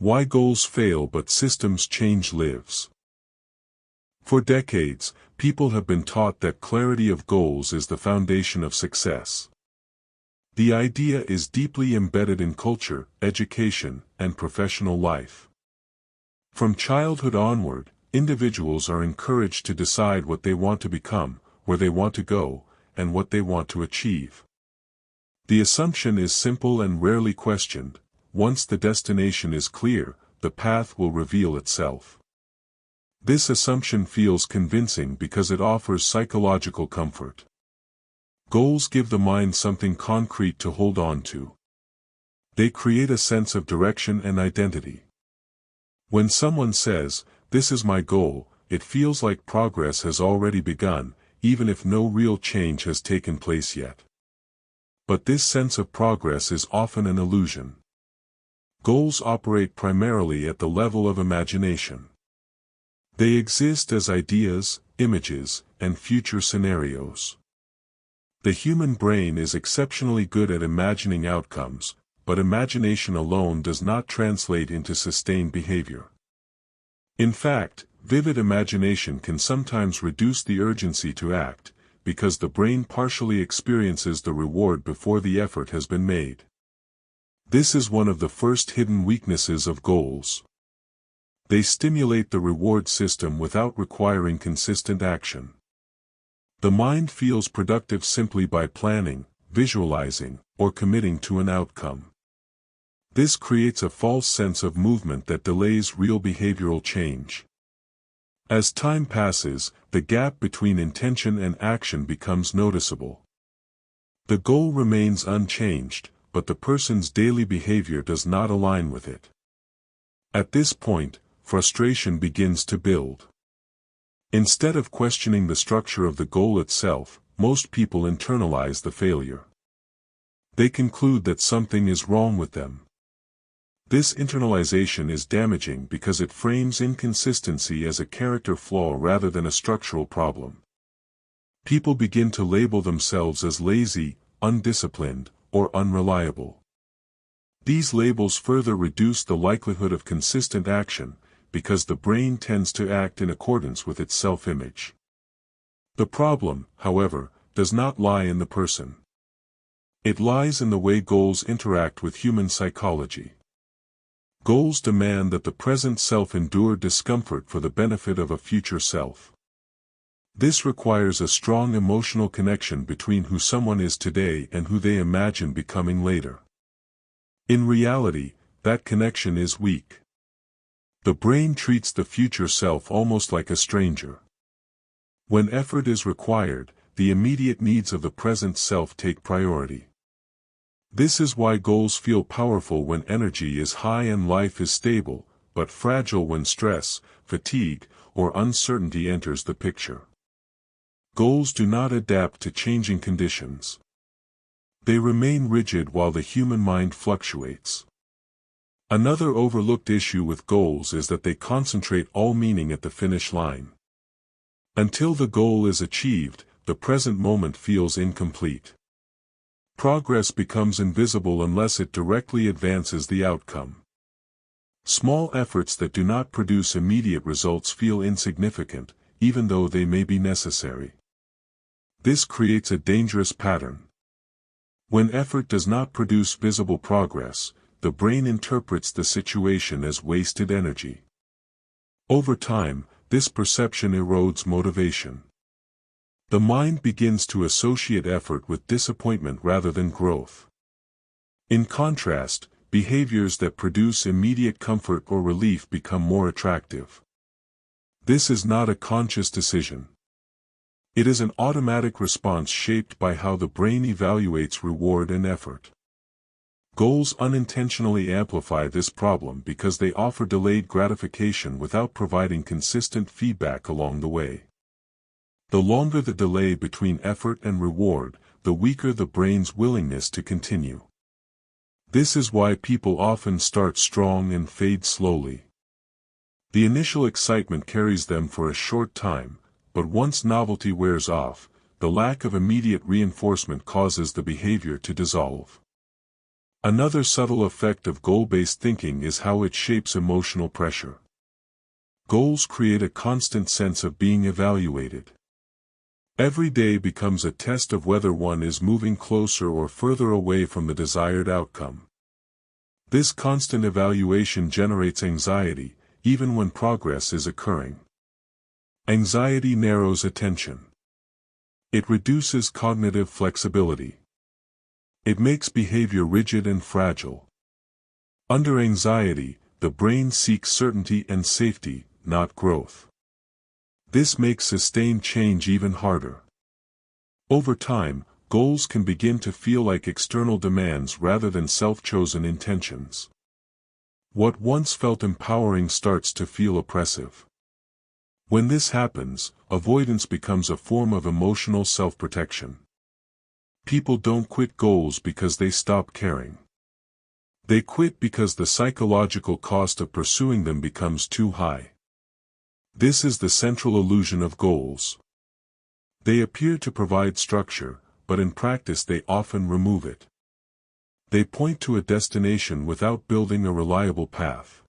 Why goals fail but systems change lives. For decades, people have been taught that clarity of goals is the foundation of success. The idea is deeply embedded in culture, education, and professional life. From childhood onward, individuals are encouraged to decide what they want to become, where they want to go, and what they want to achieve. The assumption is simple and rarely questioned: once the destination is clear, the path will reveal itself. This assumption feels convincing because it offers psychological comfort. Goals give the mind something concrete to hold on to. They create a sense of direction and identity. When someone says, "This is my goal," it feels like progress has already begun, even if no real change has taken place yet. But this sense of progress is often an illusion. Goals operate primarily at the level of imagination. They exist as ideas, images, and future scenarios. The human brain is exceptionally good at imagining outcomes, but imagination alone does not translate into sustained behavior. In fact, vivid imagination can sometimes reduce the urgency to act, because the brain partially experiences the reward before the effort has been made. This is one of the first hidden weaknesses of goals. They stimulate the reward system without requiring consistent action. The mind feels productive simply by planning, visualizing, or committing to an outcome. This creates a false sense of movement that delays real behavioral change. As time passes, the gap between intention and action becomes noticeable. The goal remains unchanged, but the person's daily behavior does not align with it. At this point, frustration begins to build. Instead of questioning the structure of the goal itself, most people internalize the failure. They conclude that something is wrong with them. This internalization is damaging because it frames inconsistency as a character flaw rather than a structural problem. People begin to label themselves as lazy, undisciplined, or unreliable. These labels further reduce the likelihood of consistent action, because the brain tends to act in accordance with its self-image. The problem, however, does not lie in the person. It lies in the way goals interact with human psychology. Goals demand that the present self endure discomfort for the benefit of a future self. This requires a strong emotional connection between who someone is today and who they imagine becoming later. In reality, that connection is weak. The brain treats the future self almost like a stranger. When effort is required, the immediate needs of the present self take priority. This is why goals feel powerful when energy is high and life is stable, but fragile when stress, fatigue, or uncertainty enters the picture. Goals do not adapt to changing conditions. They remain rigid while the human mind fluctuates. Another overlooked issue with goals is that they concentrate all meaning at the finish line. Until the goal is achieved, the present moment feels incomplete. Progress becomes invisible unless it directly advances the outcome. Small efforts that do not produce immediate results feel insignificant, even though they may be necessary. This creates a dangerous pattern. When effort does not produce visible progress, the brain interprets the situation as wasted energy. Over time, this perception erodes motivation. The mind begins to associate effort with disappointment rather than growth. In contrast, behaviors that produce immediate comfort or relief become more attractive. This is not a conscious decision. It is an automatic response shaped by how the brain evaluates reward and effort. Goals unintentionally amplify this problem because they offer delayed gratification without providing consistent feedback along the way. The longer the delay between effort and reward, the weaker the brain's willingness to continue. This is why people often start strong and fade slowly. The initial excitement carries them for a short time, but once novelty wears off, the lack of immediate reinforcement causes the behavior to dissolve. Another subtle effect of goal-based thinking is how it shapes emotional pressure. Goals create a constant sense of being evaluated. Every day becomes a test of whether one is moving closer or further away from the desired outcome. This constant evaluation generates anxiety, even when progress is occurring. Anxiety narrows attention. It reduces cognitive flexibility. It makes behavior rigid and fragile. Under anxiety, the brain seeks certainty and safety, not growth. This makes sustained change even harder. Over time, goals can begin to feel like external demands rather than self-chosen intentions. What once felt empowering starts to feel oppressive. When this happens, avoidance becomes a form of emotional self-protection. People don't quit goals because they stop caring. They quit because the psychological cost of pursuing them becomes too high. This is the central illusion of goals. They appear to provide structure, but in practice they often remove it. They point to a destination without building a reliable path.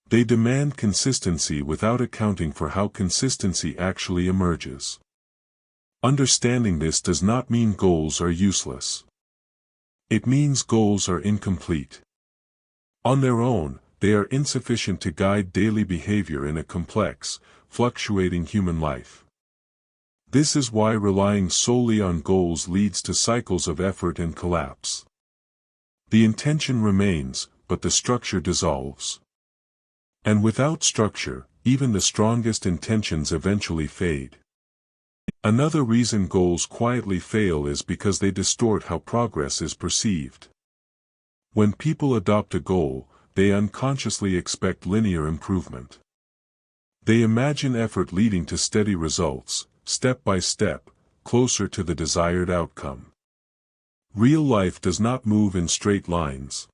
They demand consistency without accounting for how consistency actually emerges. Understanding this does not mean goals are useless. It means goals are incomplete. On their own, they are insufficient to guide daily behavior in a complex, fluctuating human life. This is why relying solely on goals leads to cycles of effort and collapse. The intention remains, but the structure dissolves. And without structure, even the strongest intentions eventually fade. Another reason goals quietly fail is because they distort how progress is perceived. When people adopt a goal, they unconsciously expect linear improvement. They imagine effort leading to steady results, step by step, closer to the desired outcome. Real life does not move in straight lines.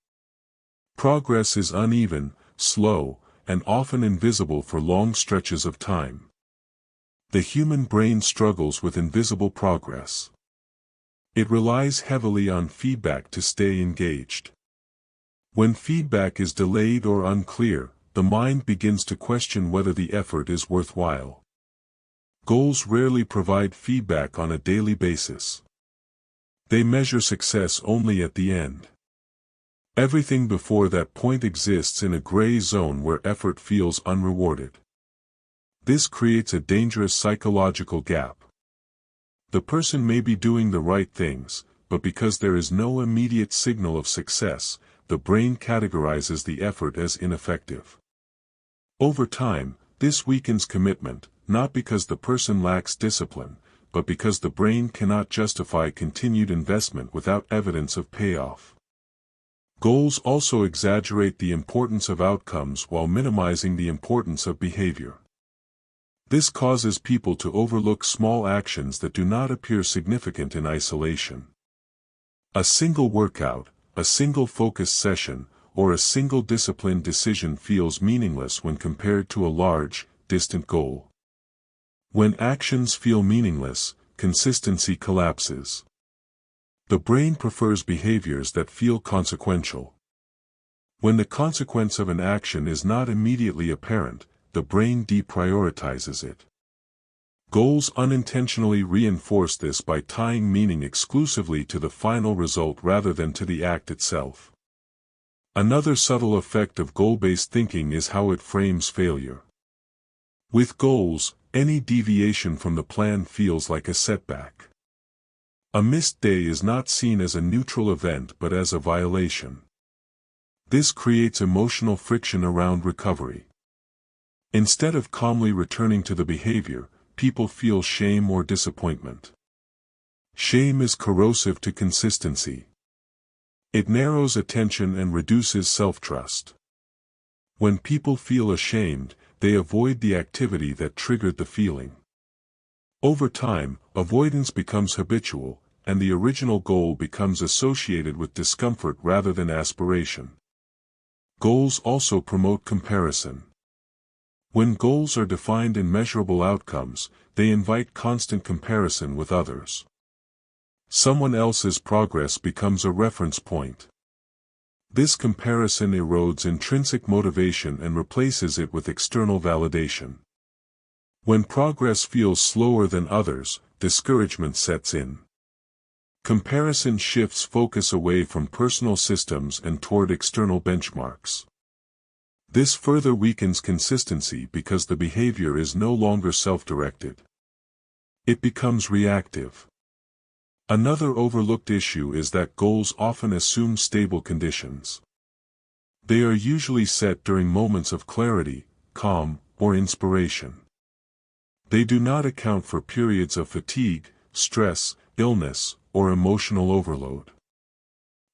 Progress is uneven, slow, and often invisible for long stretches of time. The human brain struggles with invisible progress. It relies heavily on feedback to stay engaged. When feedback is delayed or unclear, the mind begins to question whether the effort is worthwhile. Goals rarely provide feedback on a daily basis. They measure success only at the end. Everything before that point exists in a gray zone where effort feels unrewarded. This creates a dangerous psychological gap. The person may be doing the right things, but because there is no immediate signal of success, the brain categorizes the effort as ineffective. Over time, this weakens commitment, not because the person lacks discipline, but because the brain cannot justify continued investment without evidence of payoff. Goals also exaggerate the importance of outcomes while minimizing the importance of behavior. This causes people to overlook small actions that do not appear significant in isolation. A single workout, a single focused session, or a single disciplined decision feels meaningless when compared to a large, distant goal. When actions feel meaningless, consistency collapses. The brain prefers behaviors that feel consequential. When the consequence of an action is not immediately apparent, the brain deprioritizes it. Goals unintentionally reinforce this by tying meaning exclusively to the final result rather than to the act itself. Another subtle effect of goal-based thinking is how it frames failure. With goals, any deviation from the plan feels like a setback. A missed day is not seen as a neutral event but as a violation. This creates emotional friction around recovery. Instead of calmly returning to the behavior, people feel shame or disappointment. Shame is corrosive to consistency. It narrows attention and reduces self-trust. When people feel ashamed, they avoid the activity that triggered the feeling. Over time, avoidance becomes habitual, and the original goal becomes associated with discomfort rather than aspiration. Goals also promote comparison. When goals are defined in measurable outcomes, they invite constant comparison with others. Someone else's progress becomes a reference point. This comparison erodes intrinsic motivation and replaces it with external validation. When progress feels slower than others, discouragement sets in. Comparison shifts focus away from personal systems and toward external benchmarks. This further weakens consistency because the behavior is no longer self-directed. It becomes reactive. Another overlooked issue is that goals often assume stable conditions. They are usually set during moments of clarity, calm, or inspiration. They do not account for periods of fatigue, stress, illness, or emotional overload.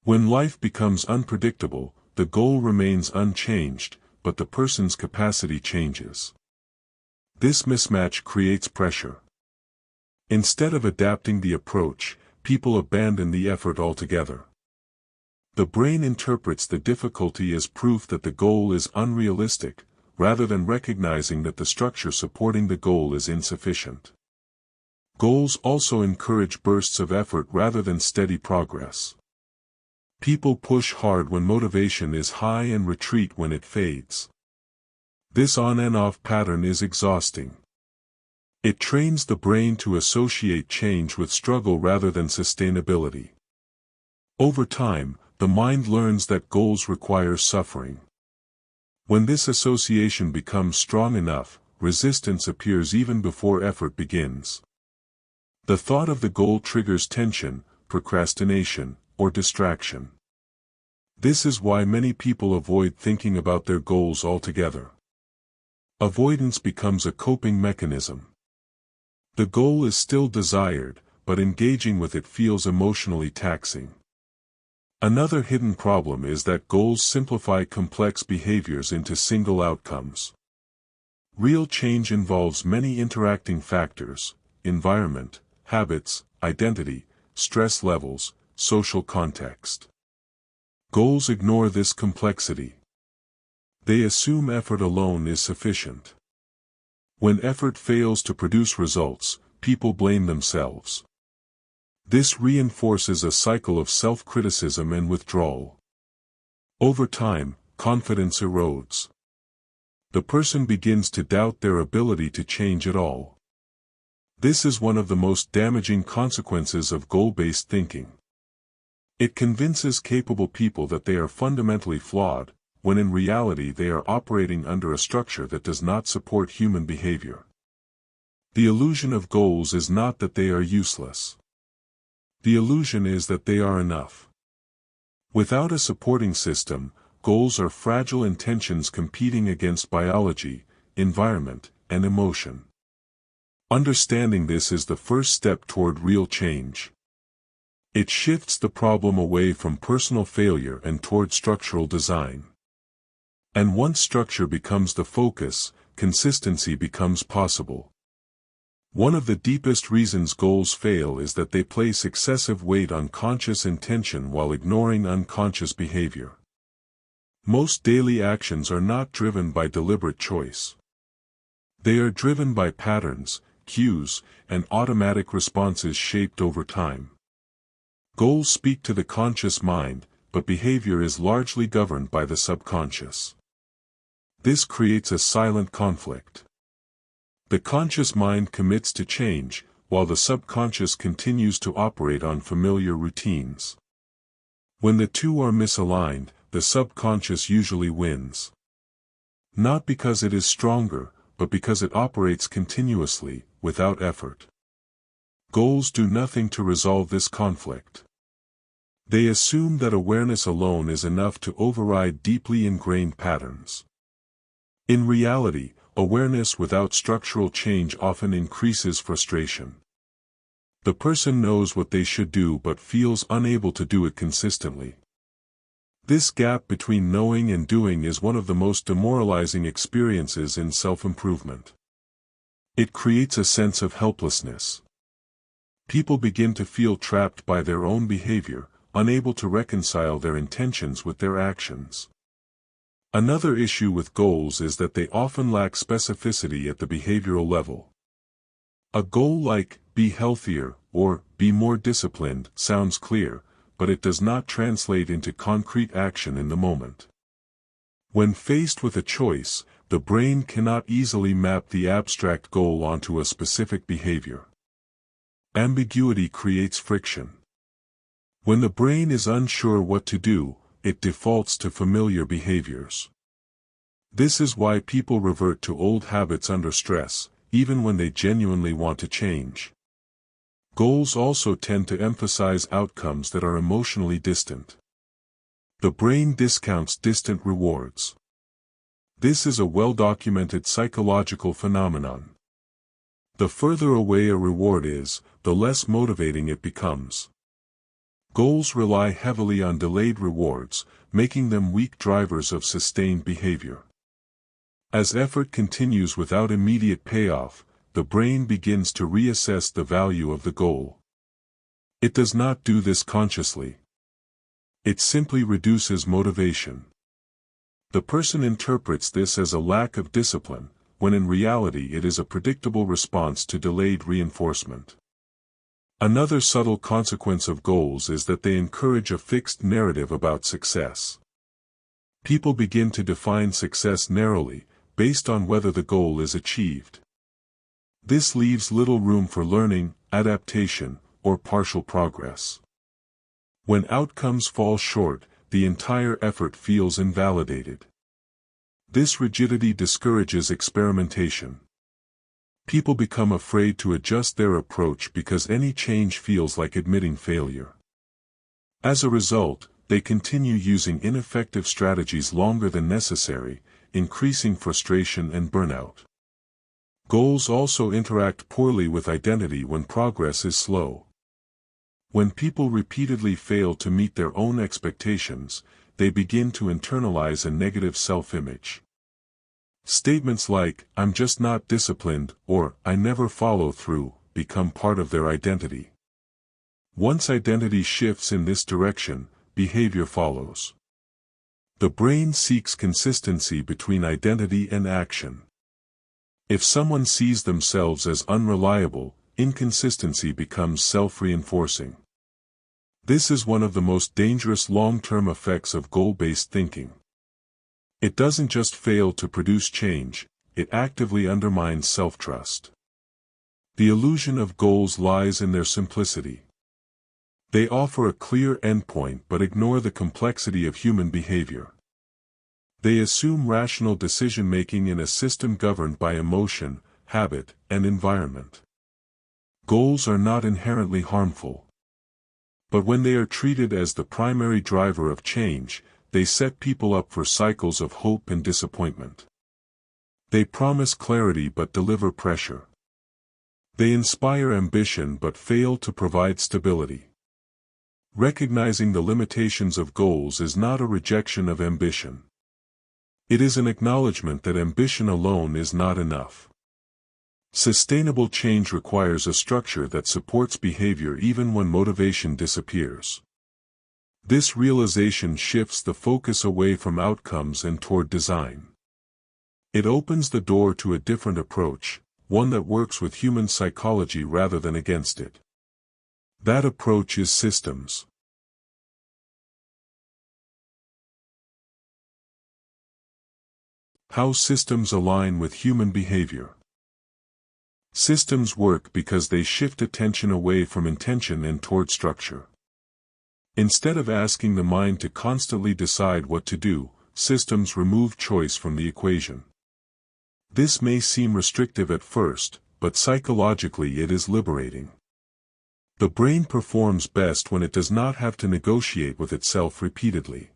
When life becomes unpredictable, the goal remains unchanged, but the person's capacity changes. This mismatch creates pressure. Instead of adapting the approach, people abandon the effort altogether. The brain interprets the difficulty as proof that the goal is unrealistic, rather than recognizing that the structure supporting the goal is insufficient. Goals also encourage bursts of effort rather than steady progress. People push hard when motivation is high and retreat when it fades. This on and off pattern is exhausting. It trains the brain to associate change with struggle rather than sustainability. Over time, the mind learns that goals require suffering. When this association becomes strong enough, resistance appears even before effort begins. The thought of the goal triggers tension, procrastination, or distraction. This is why many people avoid thinking about their goals altogether. Avoidance becomes a coping mechanism. The goal is still desired, but engaging with it feels emotionally taxing. Another hidden problem is that goals simplify complex behaviors into single outcomes. Real change involves many interacting factors: environment, habits, identity, stress levels, social context. Goals ignore this complexity. They assume effort alone is sufficient. When effort fails to produce results, people blame themselves. This reinforces a cycle of self-criticism and withdrawal. Over time, confidence erodes. The person begins to doubt their ability to change at all. This is one of the most damaging consequences of goal-based thinking. It convinces capable people that they are fundamentally flawed, when in reality they are operating under a structure that does not support human behavior. The illusion of goals is not that they are useless. The illusion is that they are enough. Without a supporting system, goals are fragile intentions competing against biology, environment, and emotion. Understanding this is the first step toward real change. It shifts the problem away from personal failure and toward structural design. And once structure becomes the focus, consistency becomes possible. One of the deepest reasons goals fail is that they place excessive weight on conscious intention while ignoring unconscious behavior. Most daily actions are not driven by deliberate choice. They are driven by patterns, cues, and automatic responses shaped over time. Goals speak to the conscious mind, but behavior is largely governed by the subconscious. This creates a silent conflict. The conscious mind commits to change, while the subconscious continues to operate on familiar routines. When the two are misaligned, the subconscious usually wins. Not because it is stronger, but because it operates continuously, without effort. Goals do nothing to resolve this conflict. They assume that awareness alone is enough to override deeply ingrained patterns. In reality, awareness without structural change often increases frustration. The person knows what they should do but feels unable to do it consistently. This gap between knowing and doing is one of the most demoralizing experiences in self-improvement. It creates a sense of helplessness. People begin to feel trapped by their own behavior, unable to reconcile their intentions with their actions. Another issue with goals is that they often lack specificity at the behavioral level. A goal like, be healthier, or be more disciplined, sounds clear, but it does not translate into concrete action in the moment. When faced with a choice, the brain cannot easily map the abstract goal onto a specific behavior. Ambiguity creates friction. When the brain is unsure what to do, it defaults to familiar behaviors. This is why people revert to old habits under stress, even when they genuinely want to change. Goals also tend to emphasize outcomes that are emotionally distant. The brain discounts distant rewards. This is a well-documented psychological phenomenon. The further away a reward is, the less motivating it becomes. Goals rely heavily on delayed rewards, making them weak drivers of sustained behavior. As effort continues without immediate payoff, the brain begins to reassess the value of the goal. It does not do this consciously. It simply reduces motivation. The person interprets this as a lack of discipline, when in reality it is a predictable response to delayed reinforcement. Another subtle consequence of goals is that they encourage a fixed narrative about success. People begin to define success narrowly, based on whether the goal is achieved. This leaves little room for learning, adaptation, or partial progress. When outcomes fall short, the entire effort feels invalidated. This rigidity discourages experimentation. People become afraid to adjust their approach because any change feels like admitting failure. As a result, they continue using ineffective strategies longer than necessary, increasing frustration and burnout. Goals also interact poorly with identity when progress is slow. When people repeatedly fail to meet their own expectations, they begin to internalize a negative self-image. Statements like, "I'm just not disciplined," or "I never follow through," become part of their identity. Once identity shifts in this direction, behavior follows. The brain seeks consistency between identity and action. If someone sees themselves as unreliable, inconsistency becomes self-reinforcing. This is one of the most dangerous long-term effects of goal-based thinking. It doesn't just fail to produce change, it actively undermines self-trust. The illusion of goals lies in their simplicity. They offer a clear endpoint but ignore the complexity of human behavior. They assume rational decision-making in a system governed by emotion, habit, and environment. Goals are not inherently harmful. But when they are treated as the primary driver of change, they set people up for cycles of hope and disappointment. They promise clarity but deliver pressure. They inspire ambition but fail to provide stability. Recognizing the limitations of goals is not a rejection of ambition. It is an acknowledgement that ambition alone is not enough. Sustainable change requires a structure that supports behavior even when motivation disappears. This realization shifts the focus away from outcomes and toward design. It opens the door to a different approach, one that works with human psychology rather than against it. That approach is systems. How systems align with human behavior. Systems work because they shift attention away from intention and toward structure. Instead of asking the mind to constantly decide what to do, systems remove choice from the equation. This may seem restrictive at first, but psychologically it is liberating. The brain performs best when it does not have to negotiate with itself repeatedly.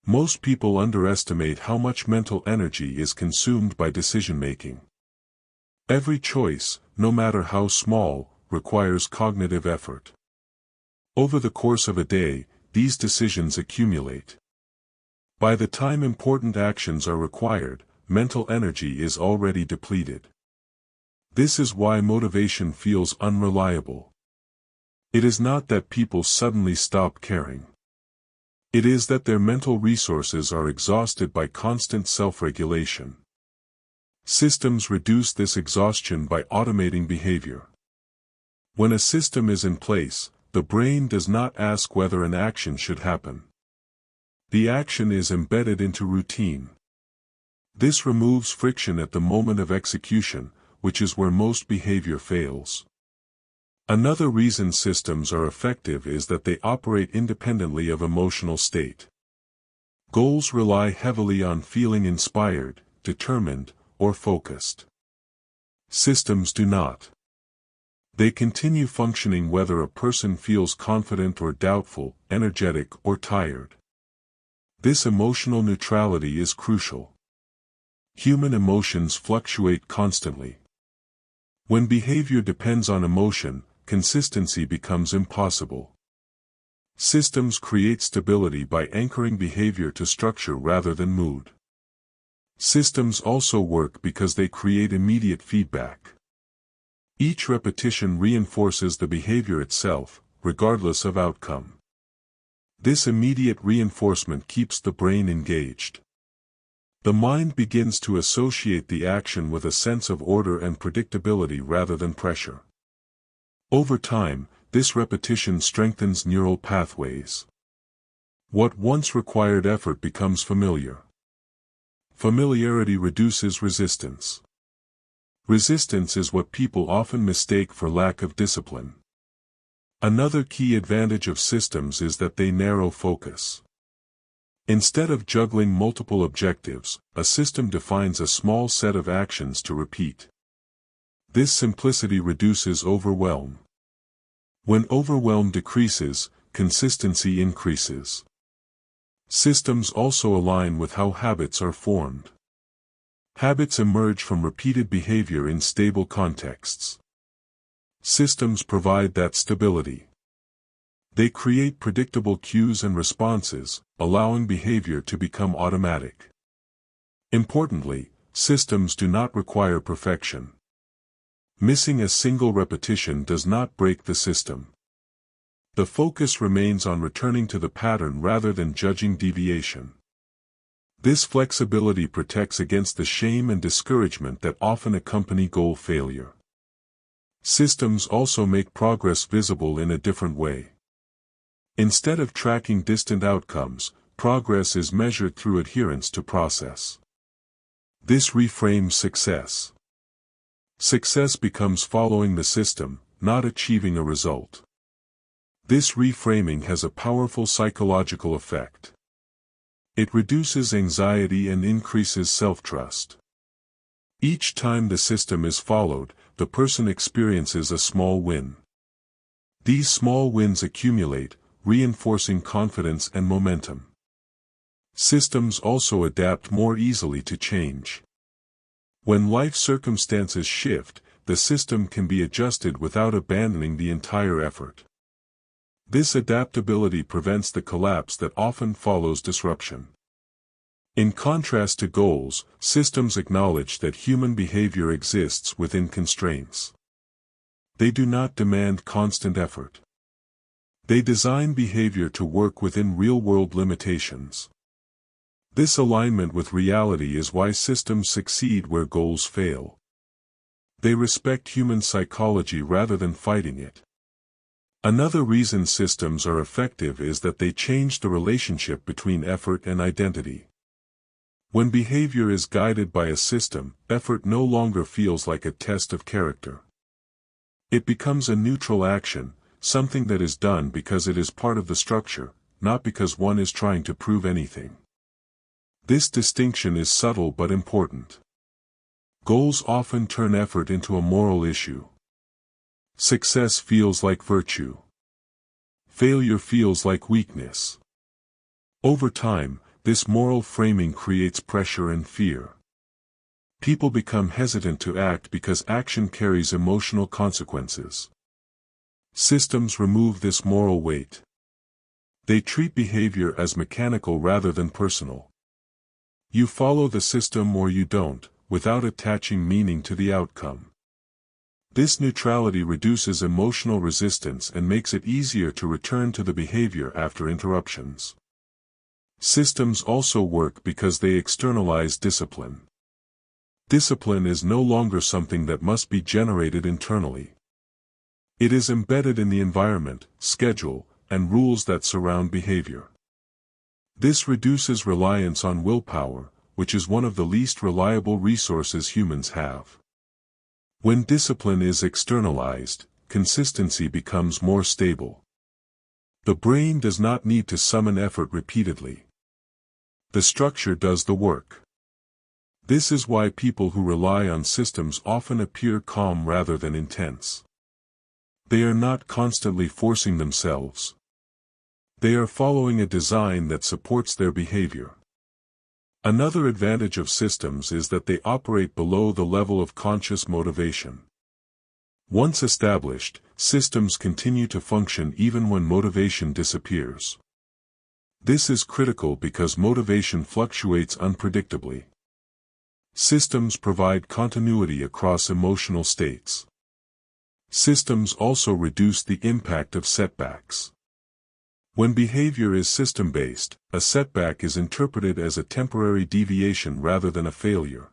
Most people underestimate how much mental energy is consumed by decision-making. Every choice, no matter how small, requires cognitive effort. Over the course of a day, these decisions accumulate. By the time important actions are required, mental energy is already depleted. This is why motivation feels unreliable. It is not that people suddenly stop caring. It is that their mental resources are exhausted by constant self-regulation. Systems reduce this exhaustion by automating behavior. When a system is in place, the brain does not ask whether an action should happen. The action is embedded into routine. This removes friction at the moment of execution, which is where most behavior fails. Another reason systems are effective is that they operate independently of emotional state. Goals rely heavily on feeling inspired, determined, or focused. Systems do not. They continue functioning whether a person feels confident or doubtful, energetic or tired. This emotional neutrality is crucial. Human emotions fluctuate constantly. When behavior depends on emotion, consistency becomes impossible. Systems create stability by anchoring behavior to structure rather than mood. Systems also work because they create immediate feedback. Each repetition reinforces the behavior itself, regardless of outcome. This immediate reinforcement keeps the brain engaged. The mind begins to associate the action with a sense of order and predictability rather than pressure. Over time, this repetition strengthens neural pathways. What once required effort becomes familiar. Familiarity reduces resistance. Resistance is what people often mistake for lack of discipline. Another key advantage of systems is that they narrow focus. Instead of juggling multiple objectives, a system defines a small set of actions to repeat. This simplicity reduces overwhelm. When overwhelm decreases, consistency increases. Systems also align with how habits are formed. Habits emerge from repeated behavior in stable contexts. Systems provide that stability. They create predictable cues and responses, allowing behavior to become automatic. Importantly, systems do not require perfection. Missing a single repetition does not break the system. The focus remains on returning to the pattern rather than judging deviation. This flexibility protects against the shame and discouragement that often accompany goal failure. Systems also make progress visible in a different way. Instead of tracking distant outcomes, progress is measured through adherence to process. This reframes success. Success becomes following the system, not achieving a result. This reframing has a powerful psychological effect. It reduces anxiety and increases self-trust. Each time the system is followed, the person experiences a small win. These small wins accumulate, reinforcing confidence and momentum. Systems also adapt more easily to change. When life circumstances shift, the system can be adjusted without abandoning the entire effort. This adaptability prevents the collapse that often follows disruption. In contrast to goals, systems acknowledge that human behavior exists within constraints. They do not demand constant effort. They design behavior to work within real-world limitations. This alignment with reality is why systems succeed where goals fail. They respect human psychology rather than fighting it. Another reason systems are effective is that they change the relationship between effort and identity. When behavior is guided by a system, effort no longer feels like a test of character. It becomes a neutral action, something that is done because it is part of the structure, not because one is trying to prove anything. This distinction is subtle but important. Goals often turn effort into a moral issue. Success feels like virtue. Failure feels like weakness. Over time, this moral framing creates pressure and fear. People become hesitant to act because action carries emotional consequences. Systems remove this moral weight. They treat behavior as mechanical rather than personal. You follow the system or you don't, without attaching meaning to the outcome. This neutrality reduces emotional resistance and makes it easier to return to the behavior after interruptions. Systems also work because they externalize discipline. Discipline is no longer something that must be generated internally. It is embedded in the environment, schedule, and rules that surround behavior. This reduces reliance on willpower, which is one of the least reliable resources humans have. When discipline is externalized, consistency becomes more stable. The brain does not need to summon effort repeatedly. The structure does the work. This is why people who rely on systems often appear calm rather than intense. They are not constantly forcing themselves. They are following a design that supports their behavior. Another advantage of systems is that they operate below the level of conscious motivation. Once established, systems continue to function even when motivation disappears. This is critical because motivation fluctuates unpredictably. Systems provide continuity across emotional states. Systems also reduce the impact of setbacks. When behavior is system-based, a setback is interpreted as a temporary deviation rather than a failure.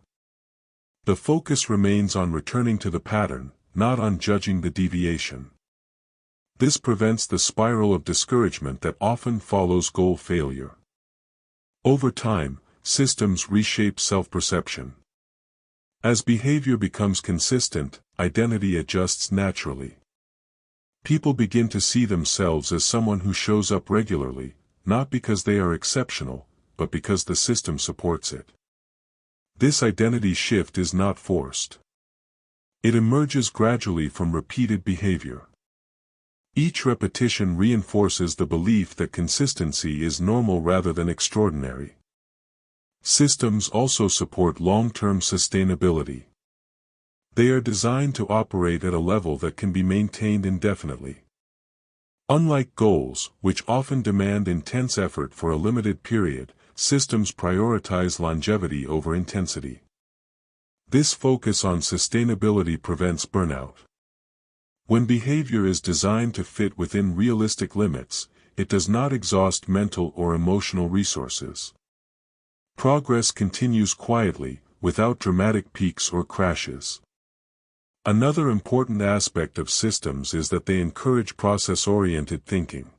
The focus remains on returning to the pattern, not on judging the deviation. This prevents the spiral of discouragement that often follows goal failure. Over time, systems reshape self-perception. As behavior becomes consistent, identity adjusts naturally. People begin to see themselves as someone who shows up regularly, not because they are exceptional, but because the system supports it. This identity shift is not forced. It emerges gradually from repeated behavior. Each repetition reinforces the belief that consistency is normal rather than extraordinary. Systems also support long-term sustainability. They are designed to operate at a level that can be maintained indefinitely. Unlike goals, which often demand intense effort for a limited period, systems prioritize longevity over intensity. This focus on sustainability prevents burnout. When behavior is designed to fit within realistic limits, it does not exhaust mental or emotional resources. Progress continues quietly, without dramatic peaks or crashes. Another important aspect of systems is that they encourage process-oriented thinking.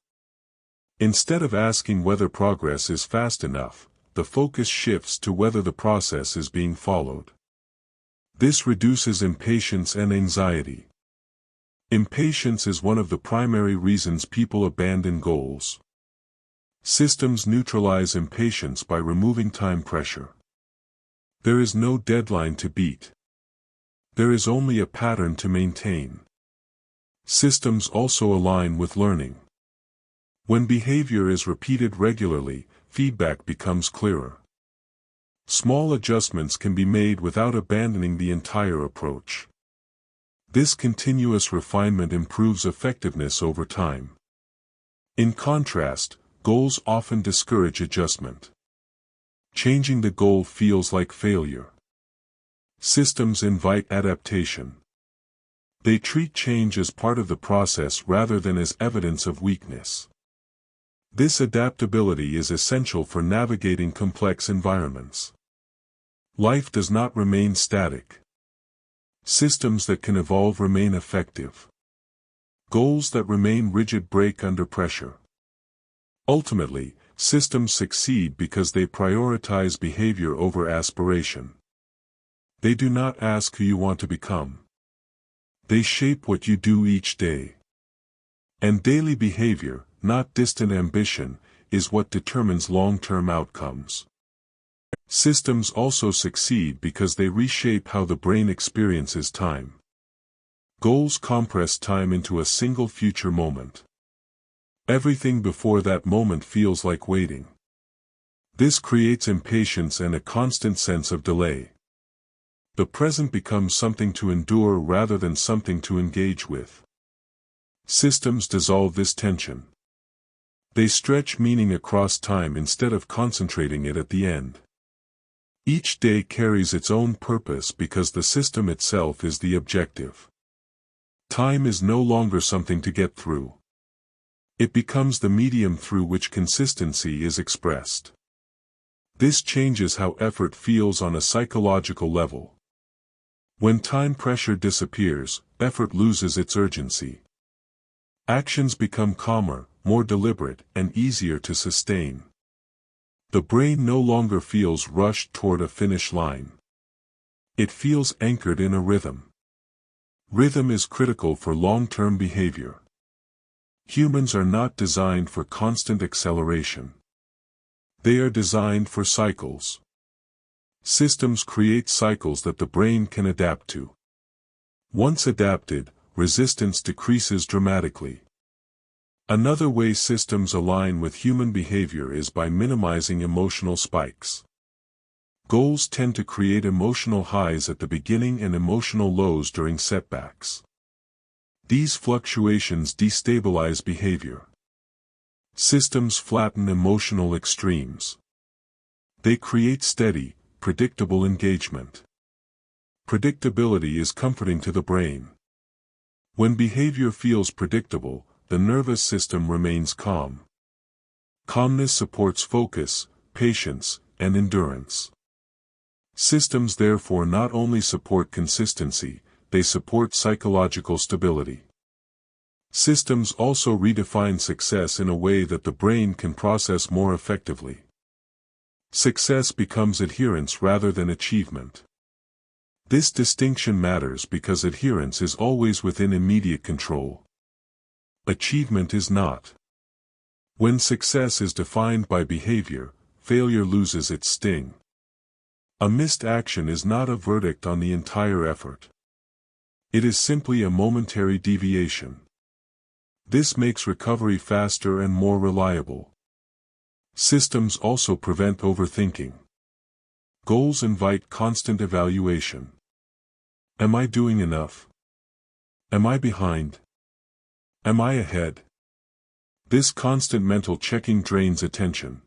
Instead of asking whether progress is fast enough, the focus shifts to whether the process is being followed. This reduces impatience and anxiety. Impatience is one of the primary reasons people abandon goals. Systems neutralize impatience by removing time pressure. There is no deadline to beat. There is only a pattern to maintain. Systems also align with learning. When behavior is repeated regularly, feedback becomes clearer. Small adjustments can be made without abandoning the entire approach. This continuous refinement improves effectiveness over time. In contrast, goals often discourage adjustment. Changing the goal feels like failure. Systems invite adaptation. They treat change as part of the process rather than as evidence of weakness. This adaptability is essential for navigating complex environments. Life does not remain static. Systems that can evolve remain effective. Goals that remain rigid break under pressure. Ultimately, systems succeed because they prioritize behavior over aspiration. They do not ask who you want to become. They shape what you do each day. And daily behavior, not distant ambition, is what determines long-term outcomes. Systems also succeed because they reshape how the brain experiences time. Goals compress time into a single future moment. Everything before that moment feels like waiting. This creates impatience and a constant sense of delay. The present becomes something to endure rather than something to engage with. Systems dissolve this tension. They stretch meaning across time instead of concentrating it at the end. Each day carries its own purpose because the system itself is the objective. Time is no longer something to get through. It becomes the medium through which consistency is expressed. This changes how effort feels on a psychological level. When time pressure disappears, effort loses its urgency. Actions become calmer, more deliberate, and easier to sustain. The brain no longer feels rushed toward a finish line. It feels anchored in a rhythm. Rhythm is critical for long-term behavior. Humans are not designed for constant acceleration. They are designed for cycles. Systems create cycles that the brain can adapt to. Once adapted, resistance decreases dramatically. Another way systems align with human behavior is by minimizing emotional spikes. Goals tend to create emotional highs at the beginning and emotional lows during setbacks. These fluctuations destabilize behavior. Systems flatten emotional extremes. They create steady, predictable engagement. Predictability is comforting to the brain. When behavior feels predictable, the nervous system remains calm. Calmness supports focus, patience, and endurance. Systems therefore not only support consistency, they support psychological stability. Systems also redefine success in a way that the brain can process more effectively. Success becomes adherence rather than achievement. This distinction matters because adherence is always within immediate control. Achievement is not. When success is defined by behavior, failure loses its sting. A missed action is not a verdict on the entire effort. It is simply a momentary deviation. This makes recovery faster and more reliable. Systems also prevent overthinking. Goals invite constant evaluation. Am I doing enough? Am I behind? Am I ahead? This constant mental checking drains attention.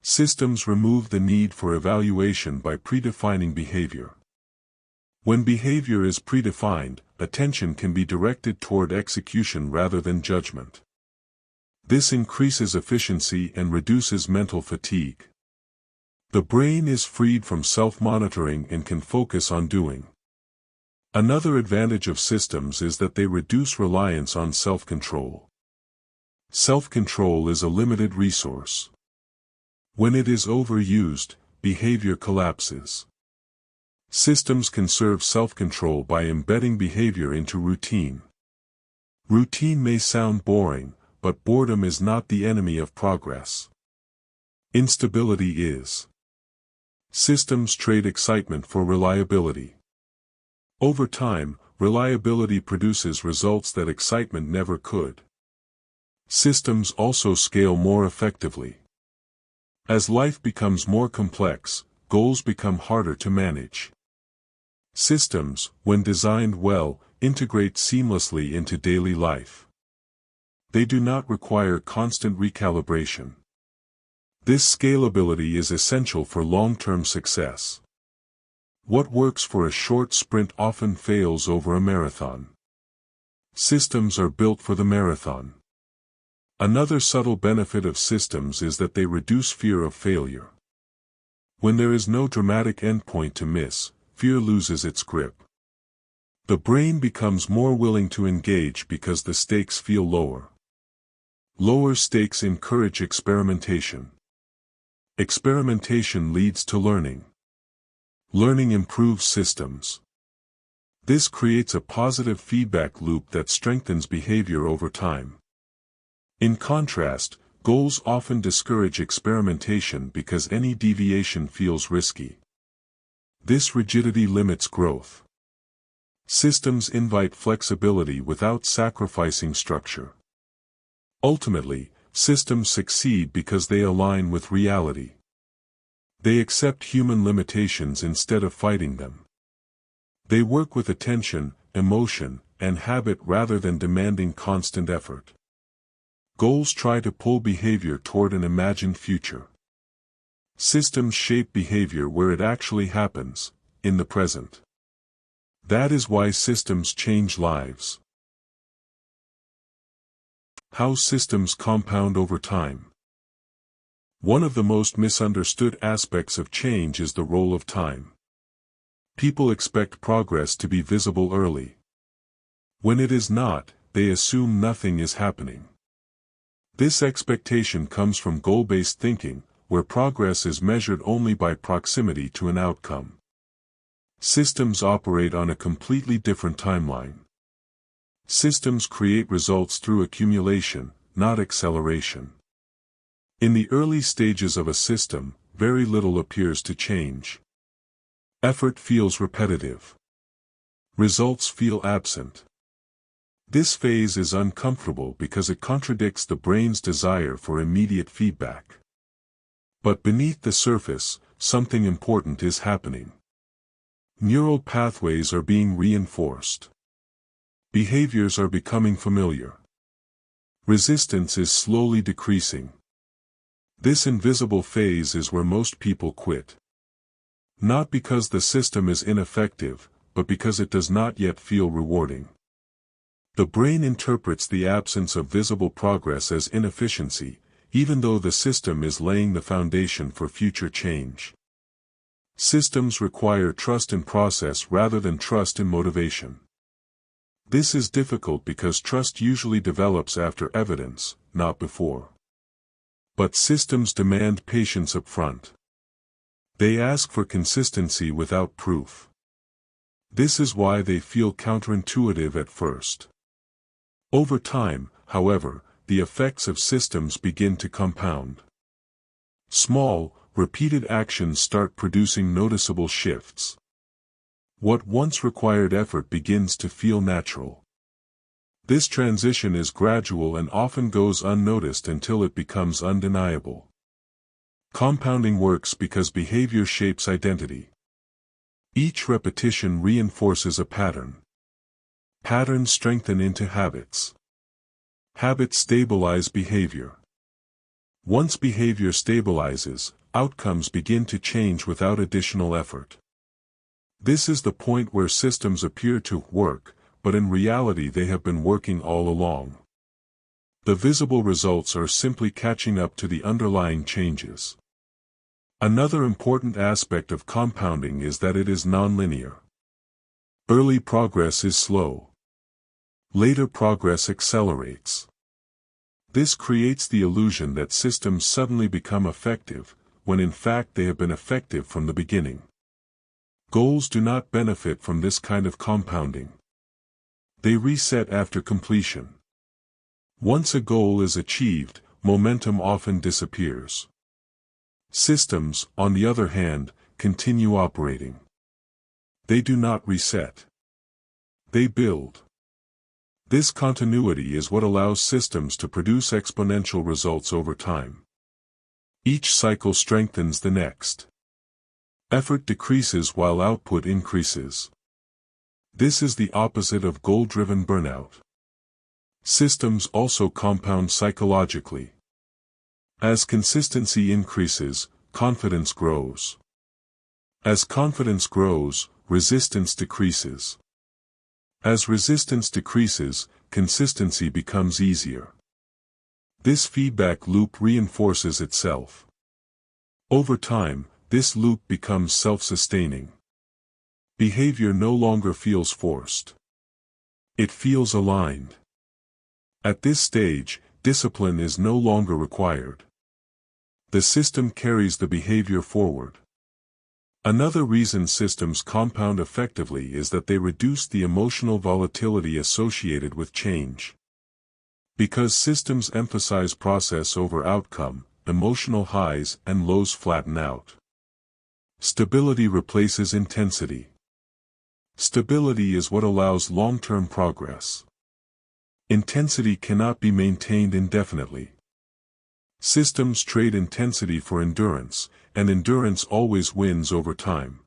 Systems remove the need for evaluation by predefining behavior. When behavior is predefined, attention can be directed toward execution rather than judgment. This increases efficiency and reduces mental fatigue. The brain is freed from self-monitoring and can focus on doing. Another advantage of systems is that they reduce reliance on self-control. Self-control is a limited resource. When it is overused, behavior collapses. Systems conserve self-control by embedding behavior into routine. Routine may sound boring, but boredom is not the enemy of progress. Instability is. Systems trade excitement for reliability. Over time, reliability produces results that excitement never could. Systems also scale more effectively. As life becomes more complex, goals become harder to manage. Systems, when designed well, integrate seamlessly into daily life. They do not require constant recalibration. This scalability is essential for long-term success. What works for a short sprint often fails over a marathon. Systems are built for the marathon. Another subtle benefit of systems is that they reduce fear of failure. When there is no dramatic endpoint to miss, fear loses its grip. The brain becomes more willing to engage because the stakes feel lower. Lower stakes encourage experimentation. Experimentation leads to learning. Learning improves systems. This creates a positive feedback loop that strengthens behavior over time. In contrast, goals often discourage experimentation because any deviation feels risky. This rigidity limits growth. Systems invite flexibility without sacrificing structure. Ultimately, systems succeed because they align with reality. They accept human limitations instead of fighting them. They work with attention, emotion, and habit rather than demanding constant effort. Goals try to pull behavior toward an imagined future. Systems shape behavior where it actually happens, in the present. That is why systems change lives. How systems compound over time. One of the most misunderstood aspects of change is the role of time. People expect progress to be visible early. When it is not, they assume nothing is happening. This expectation comes from goal-based thinking, where progress is measured only by proximity to an outcome. Systems operate on a completely different timeline. Systems create results through accumulation, not acceleration. In the early stages of a system, very little appears to change. Effort feels repetitive. Results feel absent. This phase is uncomfortable because it contradicts the brain's desire for immediate feedback. But beneath the surface, something important is happening. Neural pathways are being reinforced. Behaviors are becoming familiar. Resistance is slowly decreasing. This invisible phase is where most people quit. Not because the system is ineffective, but because it does not yet feel rewarding. The brain interprets the absence of visible progress as inefficiency, even though the system is laying the foundation for future change. Systems require trust in process rather than trust in motivation. This is difficult because trust usually develops after evidence, not before. But systems demand patience up front. They ask for consistency without proof. This is why they feel counterintuitive at first. Over time, however, the effects of systems begin to compound. Small, repeated actions start producing noticeable shifts. What once required effort begins to feel natural. This transition is gradual and often goes unnoticed until it becomes undeniable. Compounding works because behavior shapes identity. Each repetition reinforces a pattern. Patterns strengthen into habits. Habits stabilize behavior. Once behavior stabilizes, outcomes begin to change without additional effort. This is the point where systems appear to work, but in reality they have been working all along. The visible results are simply catching up to the underlying changes. Another important aspect of compounding is that it is nonlinear. Early progress is slow. Later progress accelerates. This creates the illusion that systems suddenly become effective, when in fact they have been effective from the beginning. Goals do not benefit from this kind of compounding. They reset after completion. Once a goal is achieved, momentum often disappears. Systems, on the other hand, continue operating. They do not reset. They build. This continuity is what allows systems to produce exponential results over time. Each cycle strengthens the next. Effort decreases while output increases. This is the opposite of goal-driven burnout. Systems also compound psychologically. As consistency increases, confidence grows. As confidence grows, resistance decreases. As resistance decreases, consistency becomes easier. This feedback loop reinforces itself. Over time, this loop becomes self-sustaining. Behavior no longer feels forced. It feels aligned. At this stage, discipline is no longer required. The system carries the behavior forward. Another reason systems compound effectively is that they reduce the emotional volatility associated with change. Because systems emphasize process over outcome, emotional highs and lows flatten out. Stability replaces intensity. Stability is what allows long-term progress. Intensity cannot be maintained indefinitely. Systems trade intensity for endurance, and endurance always wins over time.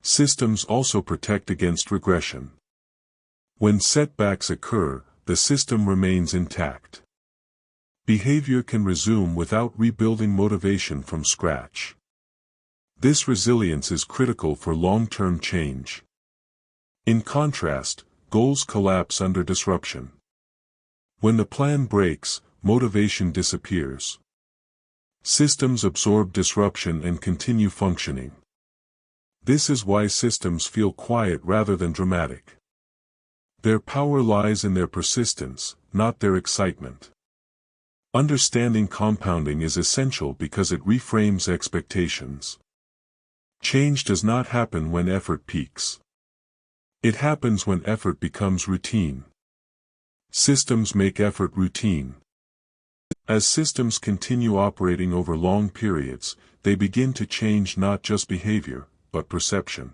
Systems also protect against regression. When setbacks occur, the system remains intact. Behavior can resume without rebuilding motivation from scratch. This resilience is critical for long-term change. In contrast, goals collapse under disruption. When the plan breaks, motivation disappears. Systems absorb disruption and continue functioning. This is why systems feel quiet rather than dramatic. Their power lies in their persistence, not their excitement. Understanding compounding is essential because it reframes expectations. Change does not happen when effort peaks. It happens when effort becomes routine. Systems make effort routine. As systems continue operating over long periods, they begin to change not just behavior, but perception.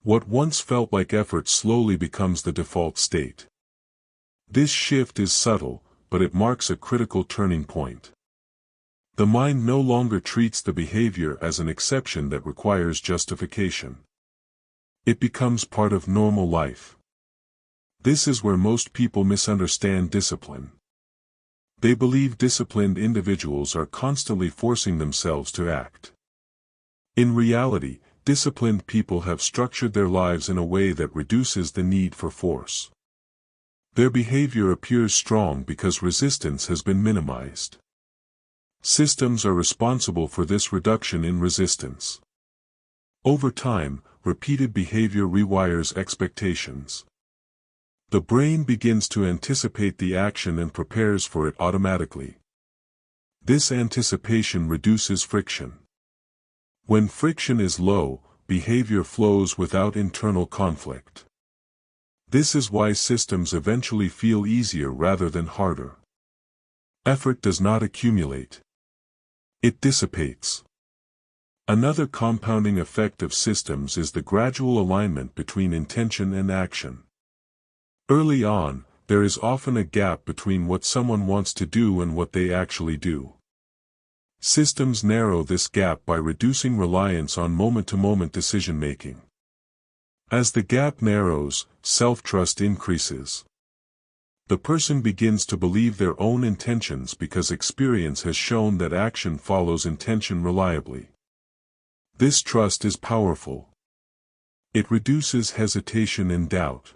What once felt like effort slowly becomes the default state. This shift is subtle, but it marks a critical turning point. The mind no longer treats the behavior as an exception that requires justification. It becomes part of normal life. This is where most people misunderstand discipline. They believe disciplined individuals are constantly forcing themselves to act. In reality, disciplined people have structured their lives in a way that reduces the need for force. Their behavior appears strong because resistance has been minimized. Systems are responsible for this reduction in resistance. Over time, repeated behavior rewires expectations. The brain begins to anticipate the action and prepares for it automatically. This anticipation reduces friction. When friction is low, behavior flows without internal conflict. This is why systems eventually feel easier rather than harder. Effort does not accumulate. It dissipates. Another compounding effect of systems is the gradual alignment between intention and action. Early on, there is often a gap between what someone wants to do and what they actually do. Systems narrow this gap by reducing reliance on moment-to-moment decision-making. As the gap narrows, self-trust increases. The person begins to believe their own intentions because experience has shown that action follows intention reliably. This trust is powerful. It reduces hesitation and doubt.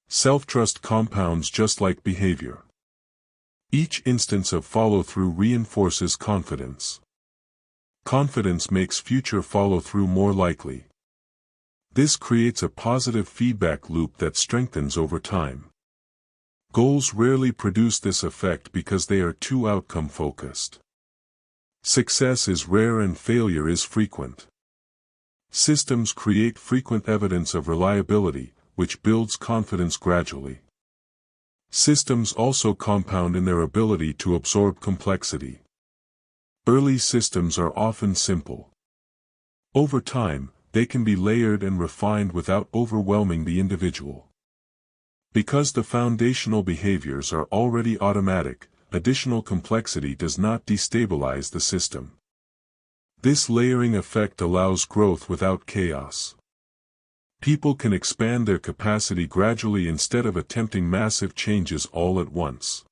Self-trust compounds just like behavior. Each instance of follow-through reinforces confidence. Confidence makes future follow-through more likely. This creates a positive feedback loop that strengthens over time. Goals rarely produce this effect because they are too outcome-focused. Success is rare and failure is frequent. Systems create frequent evidence of reliability, which builds confidence gradually. Systems also compound in their ability to absorb complexity. Early systems are often simple. Over time, they can be layered and refined without overwhelming the individual. Because the foundational behaviors are already automatic, additional complexity does not destabilize the system. This layering effect allows growth without chaos. People can expand their capacity gradually instead of attempting massive changes all at once.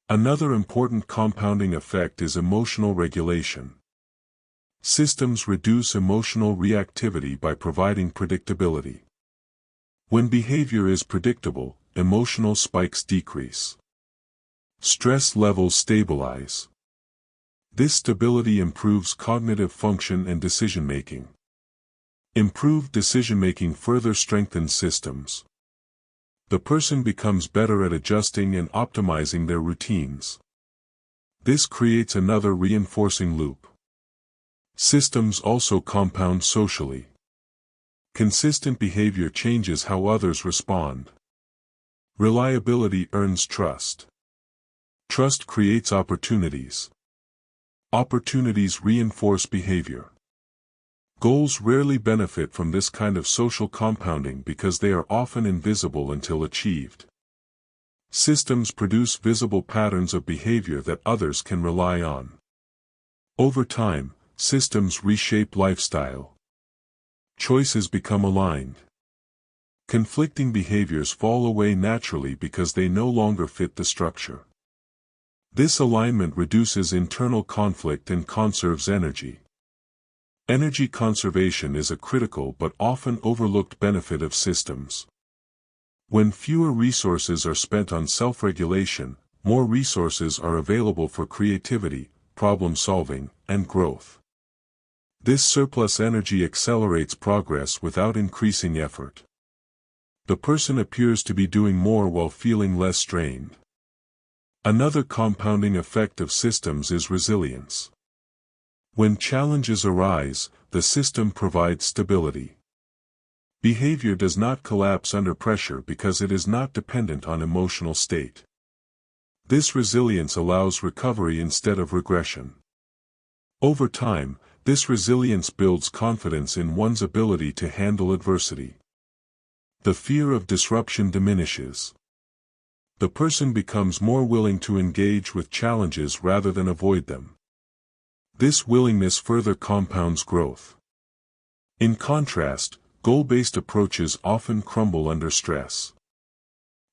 Another important compounding effect is emotional regulation. Systems reduce emotional reactivity by providing predictability. When behavior is predictable, emotional spikes decrease. Stress levels stabilize. This stability improves cognitive function and decision-making. Improved decision-making further strengthens systems. The person becomes better at adjusting and optimizing their routines. This creates another reinforcing loop. Systems also compound socially. Consistent behavior changes how others respond. Reliability earns trust. Trust creates opportunities. Opportunities reinforce behavior. Goals rarely benefit from this kind of social compounding because they are often invisible until achieved. Systems produce visible patterns of behavior that others can rely on. Over time, systems reshape lifestyle. Choices become aligned. Conflicting behaviors fall away naturally because they no longer fit the structure. This alignment reduces internal conflict and conserves energy. Energy conservation is a critical but often overlooked benefit of systems. When fewer resources are spent on self-regulation, more resources are available for creativity, problem-solving, and growth. This surplus energy accelerates progress without increasing effort. The person appears to be doing more while feeling less strained. Another compounding effect of systems is resilience. When challenges arise, the system provides stability. Behavior does not collapse under pressure because it is not dependent on emotional state. This resilience allows recovery instead of regression. Over time, this resilience builds confidence in one's ability to handle adversity. The fear of disruption diminishes. The person becomes more willing to engage with challenges rather than avoid them. This willingness further compounds growth. In contrast, goal-based approaches often crumble under stress.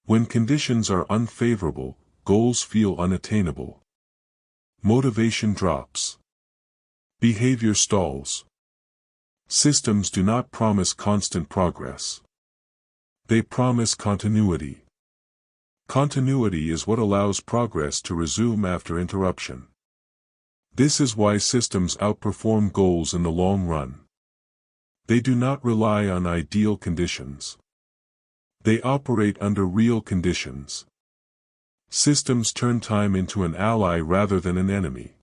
When conditions are unfavorable, goals feel unattainable. Motivation drops. Behavior stalls. Systems do not promise constant progress. They promise continuity. Continuity is what allows progress to resume after interruption. This is why systems outperform goals in the long run. They do not rely on ideal conditions. They operate under real conditions. Systems turn time into an ally rather than an enemy.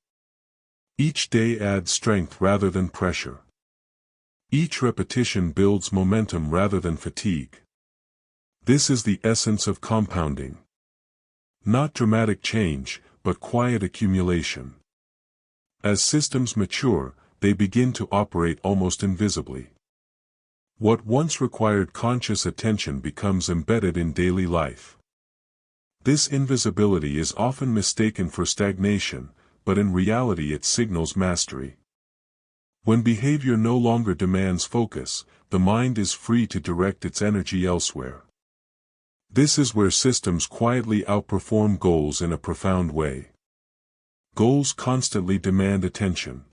Each day adds strength rather than pressure. Each repetition builds momentum rather than fatigue. This is the essence of compounding. Not dramatic change, but quiet accumulation. As systems mature, they begin to operate almost invisibly. What once required conscious attention becomes embedded in daily life. This invisibility is often mistaken for stagnation, but in reality it signals mastery. When behavior no longer demands focus, the mind is free to direct its energy elsewhere. This is where systems quietly outperform goals in a profound way. Goals constantly demand attention.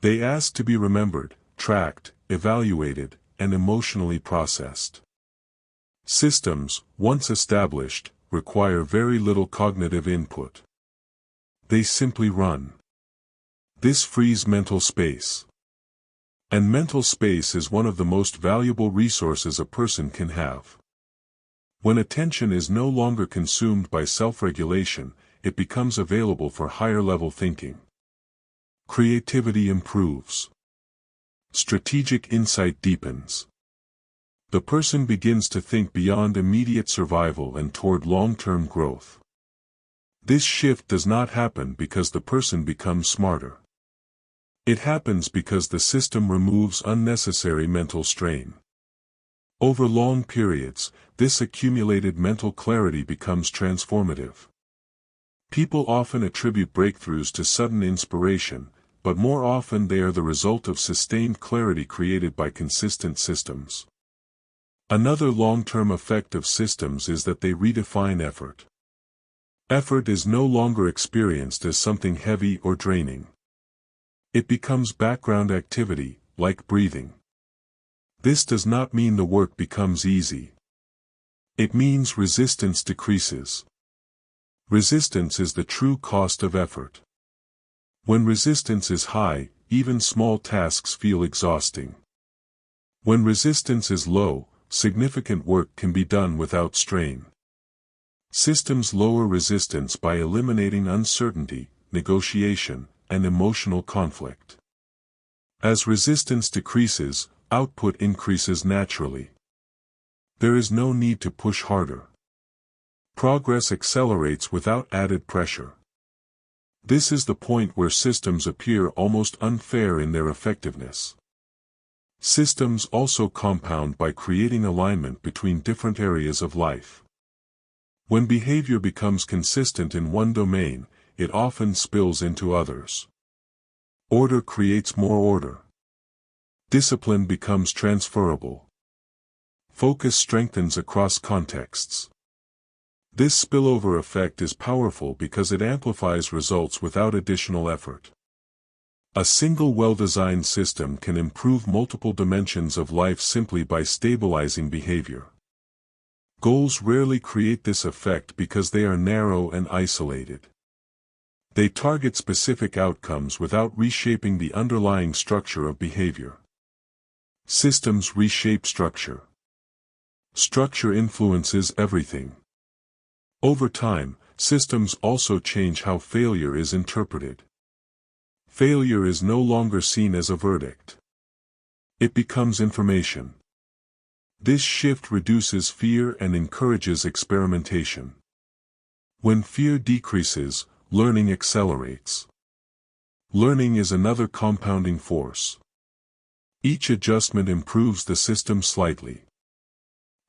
They ask to be remembered, tracked, evaluated, and emotionally processed. Systems, once established, require very little cognitive input. They simply run. This frees mental space. And mental space is one of the most valuable resources a person can have. When attention is no longer consumed by self-regulation, it becomes available for higher-level thinking. Creativity improves. Strategic insight deepens. The person begins to think beyond immediate survival and toward long-term growth. This shift does not happen because the person becomes smarter. It happens because the system removes unnecessary mental strain. Over long periods, this accumulated mental clarity becomes transformative. People often attribute breakthroughs to sudden inspiration, but more often they are the result of sustained clarity created by consistent systems. Another long-term effect of systems is that they redefine effort. Effort is no longer experienced as something heavy or draining. It becomes background activity, like breathing. This does not mean the work becomes easy. It means resistance decreases. Resistance is the true cost of effort. When resistance is high, even small tasks feel exhausting. When resistance is low, significant work can be done without strain. Systems lower resistance by eliminating uncertainty, negotiation, and emotional conflict. As resistance decreases, output increases naturally. There is no need to push harder. Progress accelerates without added pressure. This is the point where systems appear almost unfair in their effectiveness. Systems also compound by creating alignment between different areas of life. When behavior becomes consistent in one domain, it often spills into others. Order creates more order. Discipline becomes transferable. Focus strengthens across contexts. This spillover effect is powerful because it amplifies results without additional effort. A single well-designed system can improve multiple dimensions of life simply by stabilizing behavior. Goals rarely create this effect because they are narrow and isolated. They target specific outcomes without reshaping the underlying structure of behavior. Systems reshape structure. Structure influences everything. Over time, systems also change how failure is interpreted. Failure is no longer seen as a verdict. It becomes information. This shift reduces fear and encourages experimentation. When fear decreases, learning accelerates. Learning is another compounding force. Each adjustment improves the system slightly.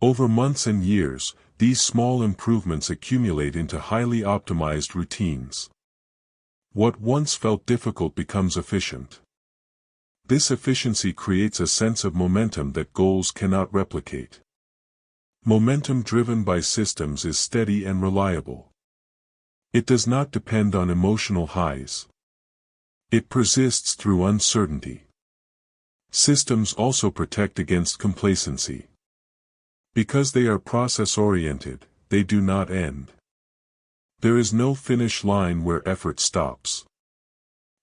Over months and years, these small improvements accumulate into highly optimized routines. What once felt difficult becomes efficient. This efficiency creates a sense of momentum that goals cannot replicate. Momentum driven by systems is steady and reliable. It does not depend on emotional highs. It persists through uncertainty. Systems also protect against complacency. Because they are process-oriented, they do not end. There is no finish line where effort stops.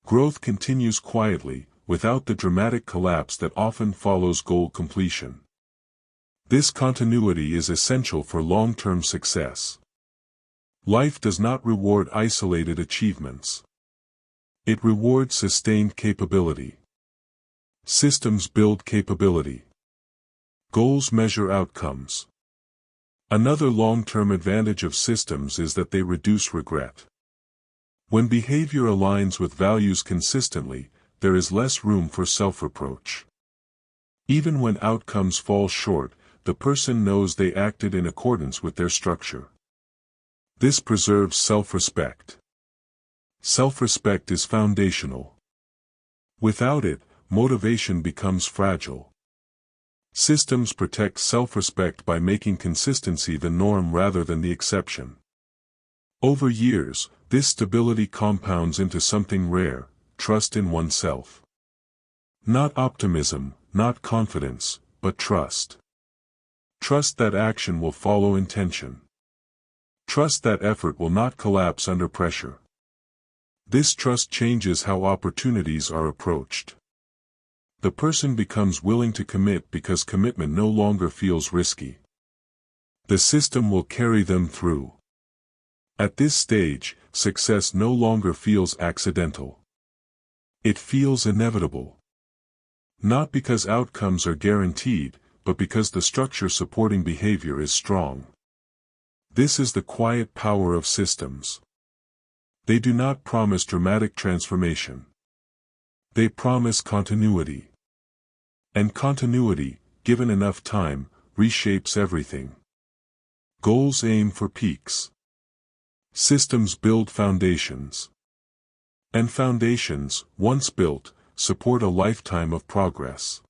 Growth continues quietly, without the dramatic collapse that often follows goal completion. This continuity is essential for long-term success. Life does not reward isolated achievements. It rewards sustained capability. Systems build capability. Goals measure outcomes. Another long-term advantage of systems is that they reduce regret. When behavior aligns with values consistently, there is less room for self-reproach. Even when outcomes fall short, the person knows they acted in accordance with their structure. This preserves self-respect. Self-respect is foundational. Without it, motivation becomes fragile. Systems protect self-respect by making consistency the norm rather than the exception. Over years, this stability compounds into something rare: trust in oneself. Not optimism, not confidence, but trust. Trust that action will follow intention. Trust that effort will not collapse under pressure. This trust changes how opportunities are approached. The person becomes willing to commit because commitment no longer feels risky. The system will carry them through. At this stage, success no longer feels accidental. It feels inevitable. Not because outcomes are guaranteed, but because the structure supporting behavior is strong. This is the quiet power of systems. They do not promise dramatic transformation. They promise continuity. And continuity, given enough time, reshapes everything. Goals aim for peaks. Systems build foundations. And foundations, once built, support a lifetime of progress.